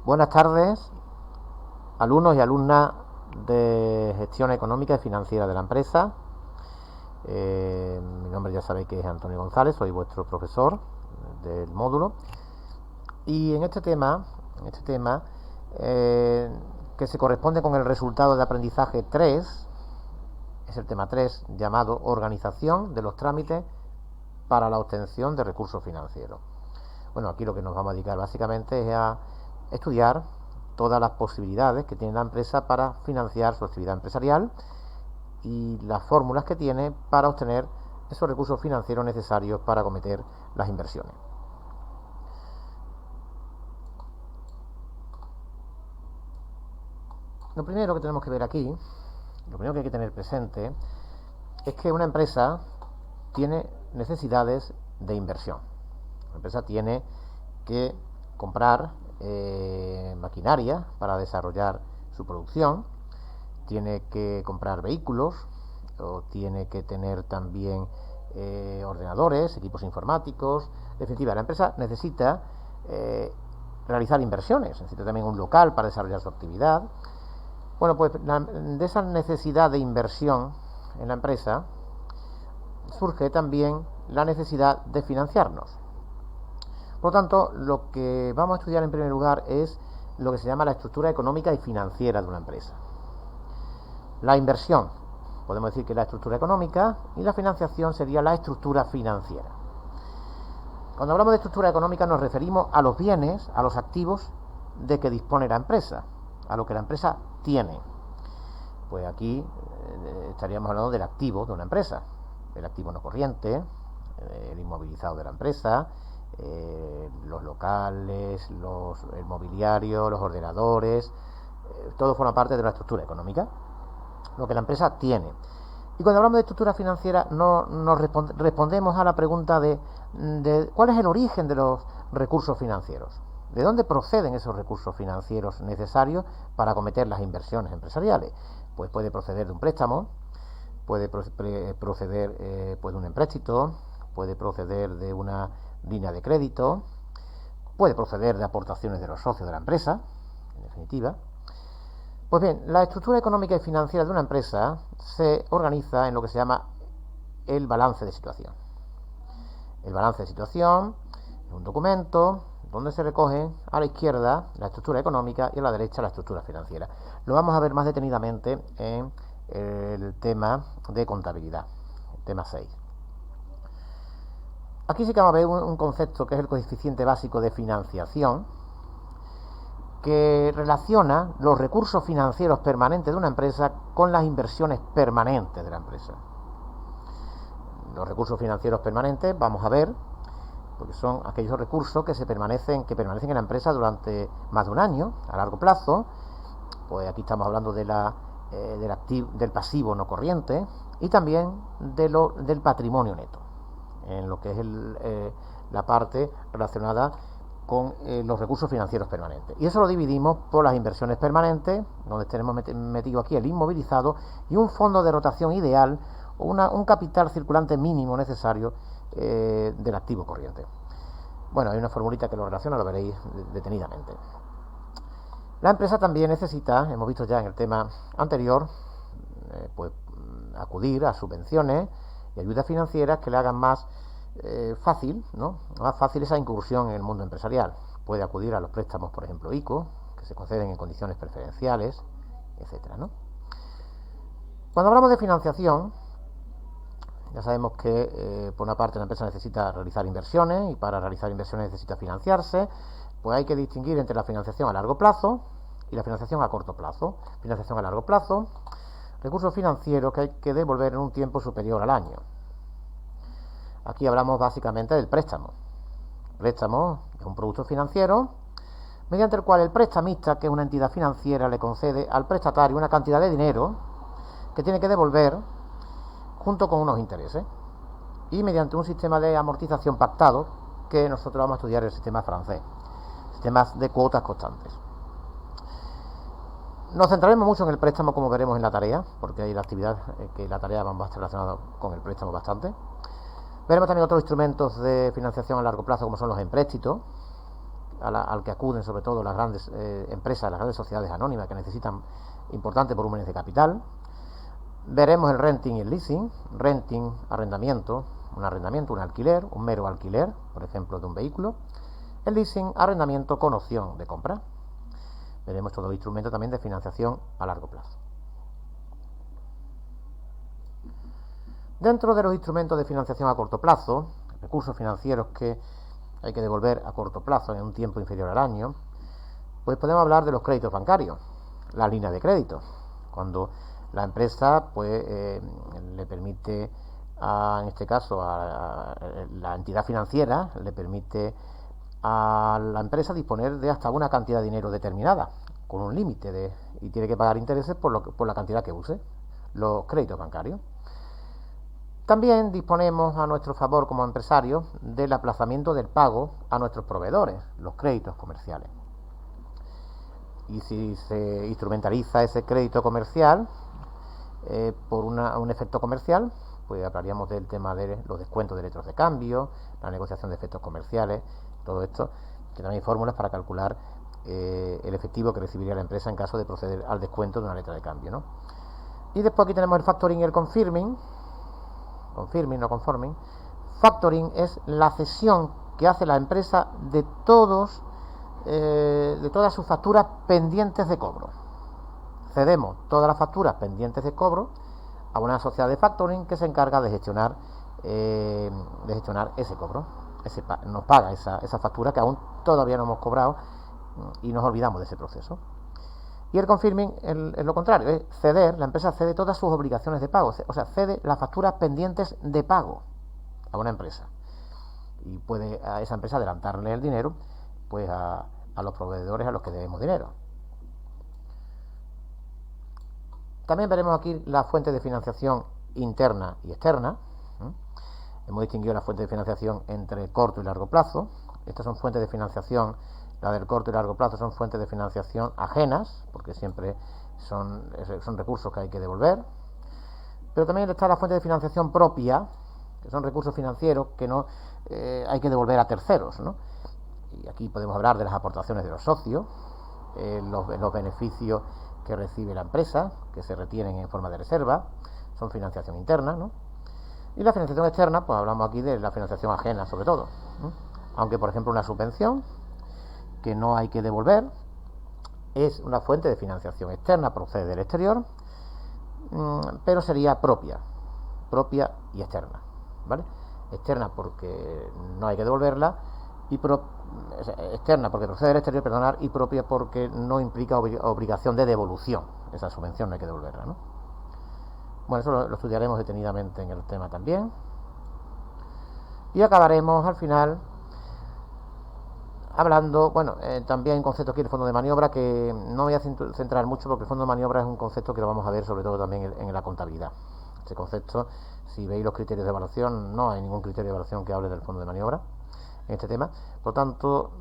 Buenas tardes, alumnos y alumnas de gestión económica y financiera de la empresa. Mi nombre ya sabéis que es Antonio González, soy vuestro profesor del módulo. Y en este tema que se corresponde con el resultado de aprendizaje 3, es el tema 3 llamado Organización de los trámites para la obtención de recursos financieros. Bueno, aquí lo que nos vamos a dedicar básicamente es a estudiar todas las posibilidades que tiene la empresa para financiar su actividad empresarial y las fórmulas que tiene para obtener esos recursos financieros necesarios para acometer las inversiones. Lo primero que tenemos que ver aquí, lo primero que hay que tener presente, es que una empresa tiene necesidades de inversión. La empresa tiene que comprar maquinaria para desarrollar su producción, tiene que comprar vehículos, o tiene que tener también ordenadores, equipos informáticos. En definitiva, la empresa necesita realizar inversiones, necesita también un local para desarrollar su actividad. Bueno, pues de esa necesidad de inversión en la empresa surge también la necesidad de financiarnos. Por lo tanto, lo que vamos a estudiar en primer lugar es lo que se llama la estructura económica y financiera de una empresa. La inversión, podemos decir que es la estructura económica, y la financiación sería la estructura financiera. Cuando hablamos de estructura económica nos referimos a los bienes, a los activos de que dispone la empresa, a lo que la empresa tiene. Pues aquí estaríamos hablando del activo de una empresa, el activo no corriente, el inmovilizado de la empresa, los locales, el mobiliario, los ordenadores, todo forma parte de la estructura económica, lo que la empresa tiene. Y cuando hablamos de estructura financiera no nos respondemos a la pregunta de cuál es el origen de los recursos financieros, de dónde proceden esos recursos financieros necesarios para acometer las inversiones empresariales. Pues puede proceder de un préstamo, puede proceder pues de un empréstito, puede proceder de una línea de crédito, puede proceder de aportaciones de los socios de la empresa, en definitiva. Pues bien, la estructura económica y financiera de una empresa se organiza en lo que se llama el balance de situación. El balance de situación es un documento donde se recoge a la izquierda la estructura económica y a la derecha la estructura financiera. Lo vamos a ver más detenidamente en el tema de contabilidad, el tema 6. Aquí sí que vamos a ver un concepto que es el coeficiente básico de financiación, que relaciona los recursos financieros permanentes de una empresa con las inversiones permanentes de la empresa. Los recursos financieros permanentes, vamos a ver, porque son aquellos recursos que permanecen en la empresa durante más de un año, a largo plazo. Pues aquí estamos hablando del pasivo no corriente y también del patrimonio neto, en lo que es la parte relacionada con los recursos financieros permanentes. Y eso lo dividimos por las inversiones permanentes, donde tenemos metido aquí el inmovilizado, y un fondo de rotación ideal, un capital circulante mínimo necesario del activo corriente. Bueno, hay una formulita que lo relaciona, lo veréis detenidamente. La empresa también necesita, hemos visto ya en el tema anterior, pues acudir a subvenciones y ayudas financieras que le hagan más fácil, ¿no? Más fácil esa incursión en el mundo empresarial. Puede acudir a los préstamos, por ejemplo, ICO, que se conceden en condiciones preferenciales, etcétera, ¿no? Cuando hablamos de financiación, ya sabemos que por una parte la empresa necesita realizar inversiones, y para realizar inversiones necesita financiarse. Pues hay que distinguir entre la financiación a largo plazo y la financiación a corto plazo. Financiación a largo plazo, recursos financieros que hay que devolver en un tiempo superior al año. Aquí hablamos básicamente del préstamo. El préstamo es un producto financiero mediante el cual el prestamista, que es una entidad financiera, le concede al prestatario una cantidad de dinero que tiene que devolver junto con unos intereses, y mediante un sistema de amortización pactado que nosotros vamos a estudiar, el sistema francés, sistemas de cuotas constantes. Nos centraremos mucho en el préstamo, como veremos en la tarea, porque hay la actividad que la tarea va a estar relacionada con el préstamo bastante. Veremos también otros instrumentos de financiación a largo plazo, como son los empréstitos, al que acuden sobre todo las grandes empresas, las grandes sociedades anónimas que necesitan importantes volúmenes de capital. Veremos el renting y el leasing. Renting, arrendamiento, un alquiler, un mero alquiler, por ejemplo, de un vehículo. El leasing, arrendamiento con opción de compra. Veremos todo el instrumento también de financiación a largo plazo. Dentro de los instrumentos de financiación a corto plazo, recursos financieros que hay que devolver a corto plazo en un tiempo inferior al año, pues podemos hablar de los créditos bancarios, las líneas de crédito. Cuando la empresa pues le permite, en este caso a la entidad financiera, le permite a la empresa disponer de hasta una cantidad de dinero determinada, con un límite, y tiene que pagar intereses por la cantidad que use, los créditos bancarios. También disponemos a nuestro favor como empresarios del aplazamiento del pago a nuestros proveedores, los créditos comerciales. Y si se instrumentaliza ese crédito comercial por un efecto comercial, pues hablaríamos del tema de los descuentos de letras de cambio, la negociación de efectos comerciales, todo esto, que también hay fórmulas para calcular el efectivo que recibiría la empresa en caso de proceder al descuento de una letra de cambio, ¿no? Y después aquí tenemos el factoring y el confirming, no conforming. Factoring es la cesión que hace la empresa de todas sus facturas pendientes de cobro. Cedemos todas las facturas pendientes de cobro a una sociedad de factoring que se encarga de gestionar ese cobro. Nos paga esa factura que aún todavía no hemos cobrado y nos olvidamos de ese proceso. Y el confirming es lo contrario, es ceder, la empresa cede todas sus obligaciones de pago, o sea, cede las facturas pendientes de pago a una empresa. Y puede a esa empresa adelantarle el dinero pues a los proveedores a los que debemos dinero. También veremos aquí las fuentes de financiación interna y externa. Hemos distinguido las fuentes de financiación entre corto y largo plazo. Estas son fuentes de financiación. La del corto y largo plazo son fuentes de financiación ajenas, porque siempre son recursos que hay que devolver. Pero también está la fuente de financiación propia, que son recursos financieros que no hay que devolver a terceros, ¿no? Y aquí podemos hablar de las aportaciones de los socios, los beneficios que recibe la empresa, que se retienen en forma de reserva, son financiación interna, ¿no? Y la financiación externa, pues hablamos aquí de la financiación ajena sobre todo, ¿no? Aunque por ejemplo una subvención que no hay que devolver es una fuente de financiación externa, procede del exterior, pero sería propia y externa, ¿vale? Externa porque no hay que devolverla, y externa porque procede del exterior, perdonar, y propia porque no implica obligación de devolución. Esa subvención no hay que devolverla, ¿no? Bueno, eso lo estudiaremos detenidamente en el tema también. Y acabaremos al final hablando, también hay un concepto aquí del fondo de maniobra que no voy a centrar mucho porque el fondo de maniobra es un concepto que lo vamos a ver sobre todo también en la contabilidad. Este concepto, si veis los criterios de evaluación, no hay ningún criterio de evaluación que hable del fondo de maniobra en este tema. Por lo tanto,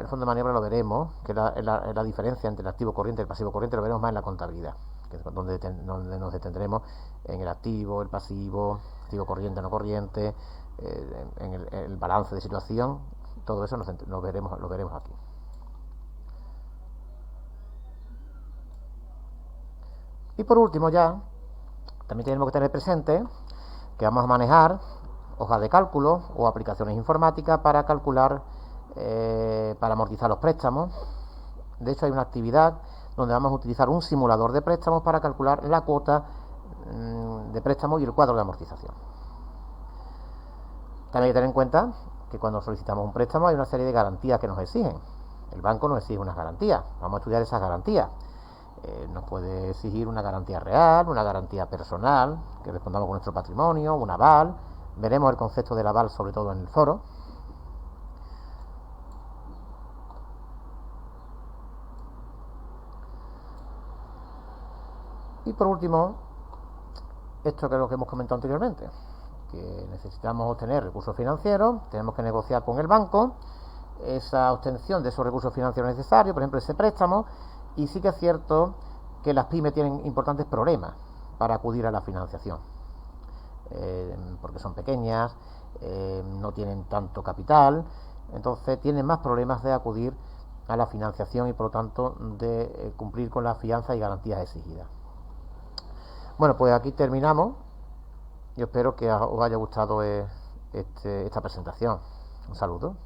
el fondo de maniobra lo veremos, que la diferencia entre el activo corriente y el pasivo corriente lo veremos más en la contabilidad, que es donde nos detendremos en el activo, el pasivo, activo corriente, no corriente, en el balance de situación. Todo eso lo veremos aquí. Y por último ya, también tenemos que tener presente que vamos a manejar hojas de cálculo o aplicaciones informáticas para calcular, para amortizar los préstamos. De hecho hay una actividad donde vamos a utilizar un simulador de préstamos para calcular la cuota de préstamo y el cuadro de amortización. También hay que tener en cuenta que cuando solicitamos un préstamo hay una serie de garantías que nos exigen. El banco nos exige unas garantías. Vamos a estudiar esas garantías. Nos puede exigir una garantía real, una garantía personal, que respondamos con nuestro patrimonio, un aval. Veremos el concepto del aval sobre todo en el foro. Y por último, esto que es lo que hemos comentado anteriormente, que necesitamos obtener recursos financieros, tenemos que negociar con el banco esa obtención de esos recursos financieros necesarios, por ejemplo ese préstamo, y sí que es cierto que las pymes tienen importantes problemas para acudir a la financiación, porque son pequeñas, no tienen tanto capital, entonces tienen más problemas de acudir a la financiación y por lo tanto de cumplir con las fianzas y garantías exigidas. Bueno, pues aquí terminamos. Yo espero que os haya gustado esta presentación. Un saludo.